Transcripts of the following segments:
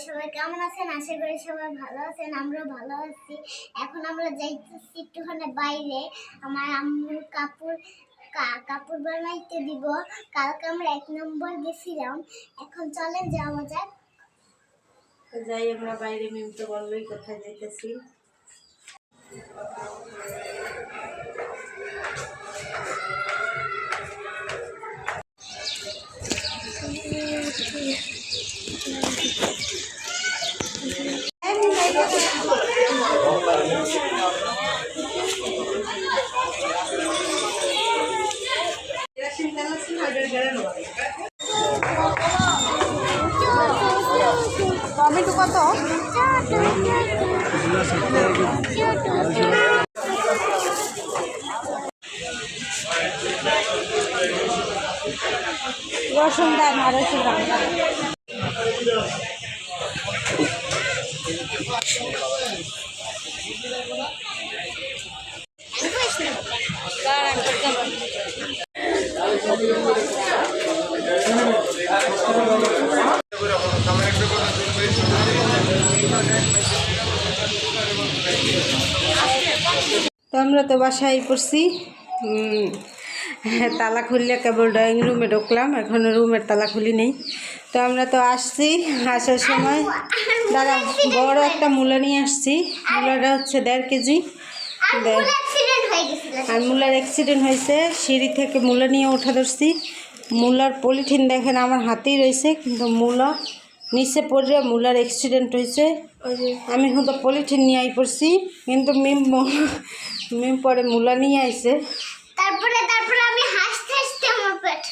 সবাই কেমন আছেন? আশা করি সবাই ভালো আছেন, আমরাও ভালো আছি। এখন আমরা যাইতেছি একটুখানি বাইরে, আমার আম্মুর কাপড় বানাইতে দিব। কালকে আমরা 1 নম্বর গেছিলাম, এখন চলেন যাওয়া যাক। যাই আমরা বাইরে। মিম তো বললোই কোথায় যাইতেছি। টমেটো কত? রসুন দাম 250 টাকা। তো আমরা তো বাসায় পড়ছি। তালা খুললে কেবল ড্রয়িং রুমে ঢুকলাম, এখনো রুমের তালা খুলি নেই। তো আমরা তো আসছি, আসার সময় দাদা বড় একটা মূলা নিয়ে আসছি। মূলাটা হচ্ছে 1.5 কেজি। আর মূলার অ্যাক্সিডেন্ট হয়েছে, সিঁড়ি থেকে মূলা নিয়ে উঠা ধরছি। মূলার পলিথিন দেখেন আমার হাতেই রয়েছে, কিন্তু মূলা নিচে পড়ে মূলার অ্যাক্সিডেন্ট হয়েছে। আমি হয়তো পলিথিন নিয়ে আই পড়ছি, কিন্তু মিম পরে মূলা নিয়ে আইছে। তারপরে আমি হাসতে হাসতে আমার পেট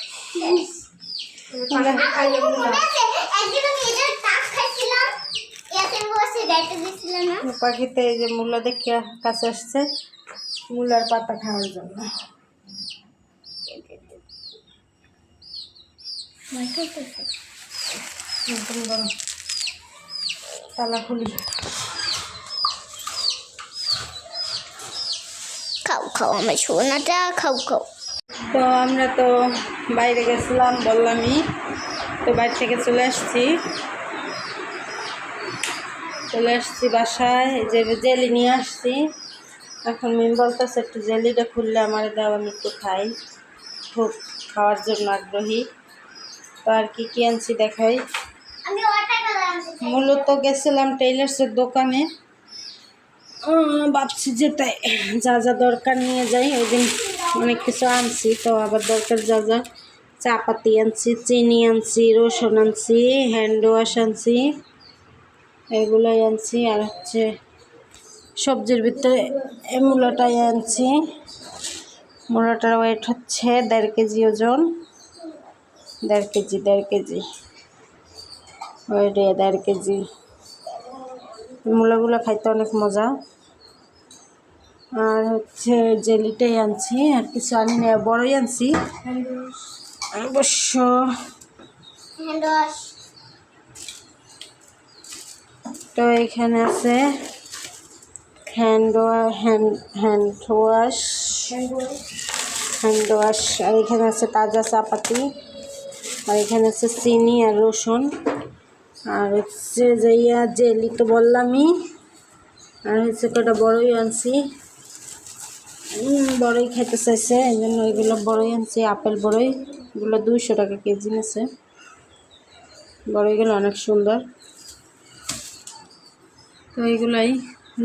পাখিতে এই যে মূলা দেখে কাছে আসছে মূলার পাতা খাওয়ার জন্য। তালা খুলি। খাও আমার সোনাটা খাও। তো আমরা তো বাইরে গেছিলাম বললামই, তো বাইরে থেকে চলে আসছি বাসায়। যে জেলি নিয়ে আসছি, এখন মিম বলতেছে একটু জেলিটা খুললে আমার দাও, আমি একটু খাই, খুব খাওয়ার জন্য আগ্রহী। তো আর কি কি আনছি দেখাই। মূলত গেছিলাম টেইলার্সের দোকানে, ভাবছি যে তাই যা যা দরকার নিয়ে যাই। ওই দিন অনেক কিছু আনছি, তো আবার দরকার যা যা, চাপাতি আনছি, চিনি আনছি, রসুন আনছি, হ্যান্ড ওয়াশ আনছি, এগুলোই আনছি। আর হচ্ছে সবজির ভিতরে এই মূলাটাই আনছি। মূলাটার ওয়েট হচ্ছে 1.5 কেজি ওজন। 1.5 কেজি ওয়েট, 1.5 কেজি। মূলাগুলো খাইতে অনেক মজা। আর হচ্ছে জেলিটাই আনছি, আর কিছু আনি না, বড়ই আনছি অবশ্য। তো এখানে আছে হ্যান্ড ওয়াশ, আর এখানে আছে তাজা চাপাতি, আর এখানে আছে চিনি আর রসুন, আর হচ্ছে যাইয়া জেলি তো বললামই, আর হচ্ছে কটা বড়ই আনছি। বড়ই খেতে চাইছে, এই জন্য ওইগুলো বড়ই আনছি। আপেল বড়ই, এগুলো 200 টাকা কেজি নিয়েছে। বড়ইগুলো অনেক সুন্দর। তো এইগুলাই।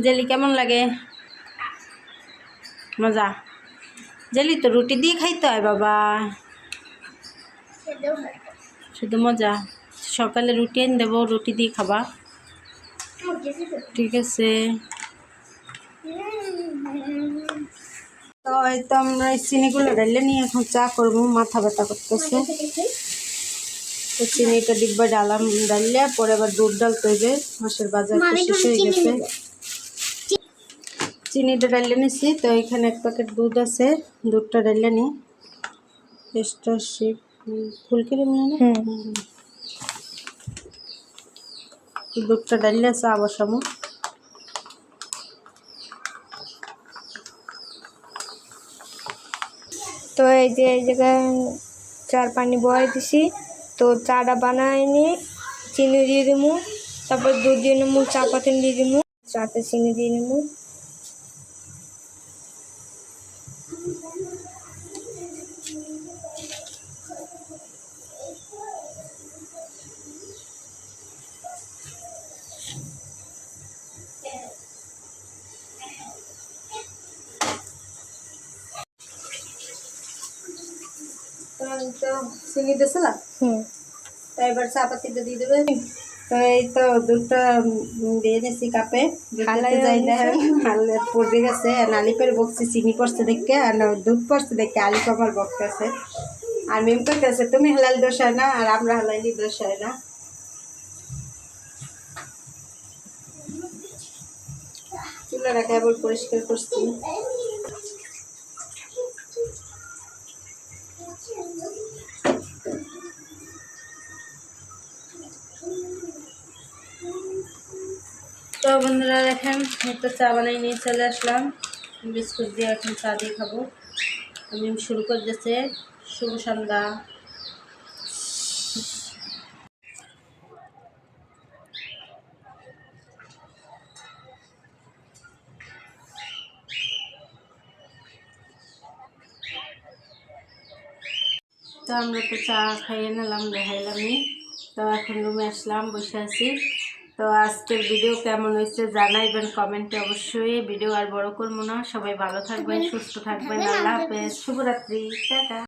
জেলি কেমন লাগে? মজা। জেলি তো রুটি দিয়ে খাইতে হয় বাবা, শুধু মজা। সকালে রুটি এনে দেবো, রুটি দিয়ে খাবা, ঠিক আছে? তো এই তো আমরা এই চিনিগুলো ঢেলে নিয়ে এখন চা করবো, মাথা ব্যথা করতেছে। তো চিনিটা ডিব্বা ডাললে পরে আবার দুধ ডালতে হইবে, মাসের বাজার তো শেষ হয়ে গেছে। চিনিটা ডালে নিছি, তো এখানে 1 প্যাকেট দুধ আছে, দুধটা ডালে নিই। ফুলকিরি মানে দুধটা ডাললে চা বসাবো। তো এই যে এই জায়গায় চার পানি বয়াই দিছি, তো চাটা বানায়নি চিনি দিয়ে দেবো, তারপর দুধ দিয়ে নেবো, চা পাতি দিয়ে দেবো, চাতে চিনি দিয়ে নেবো। তো চিনি দিয়েছিল, তো এবার চা পাতিটা দিয়ে দেবে। তো এই তো দুধটা দিয়ে দিয়েছি কাপে, হালাই যাই না দিয়েছো? হালে পড়ে গেছে। আর আলিপের বকছে চিনি পড়ছে দেখে, আর না দুধ পড়ছে দেখে আলিপ আমার বকতেছে। আর মিম করতেছে তুমি হালাল দোষ হয় না, আর আমরা হালালি দোষ হয় না। চুলাটা কেবল পরিষ্কার করছি। তো বন্ধুরা দেখেন, একটু চা বানাই নিয়ে চলে আসলাম। বিস্কুট দিয়ে এখন চা দিয়ে খাবো। আমি শুরু করে দিয়েছে। শুভ সন্ধ্যা। তো আমরা তো চা খাইয়ে নিলাম, দেখাইলামই। তো এখন রুমে আসলাম, বসে আছি। তো আজকের ভিডিও কেমন হয়েছে জানাইবেন কমেন্টে অবশ্যই। ভিডিও আর বড় করবো না। সবাই ভালো থাকবেন, সুস্থ থাকবেন। আল্লাহ হাফেজ, শুভরাত্রি, টাটা।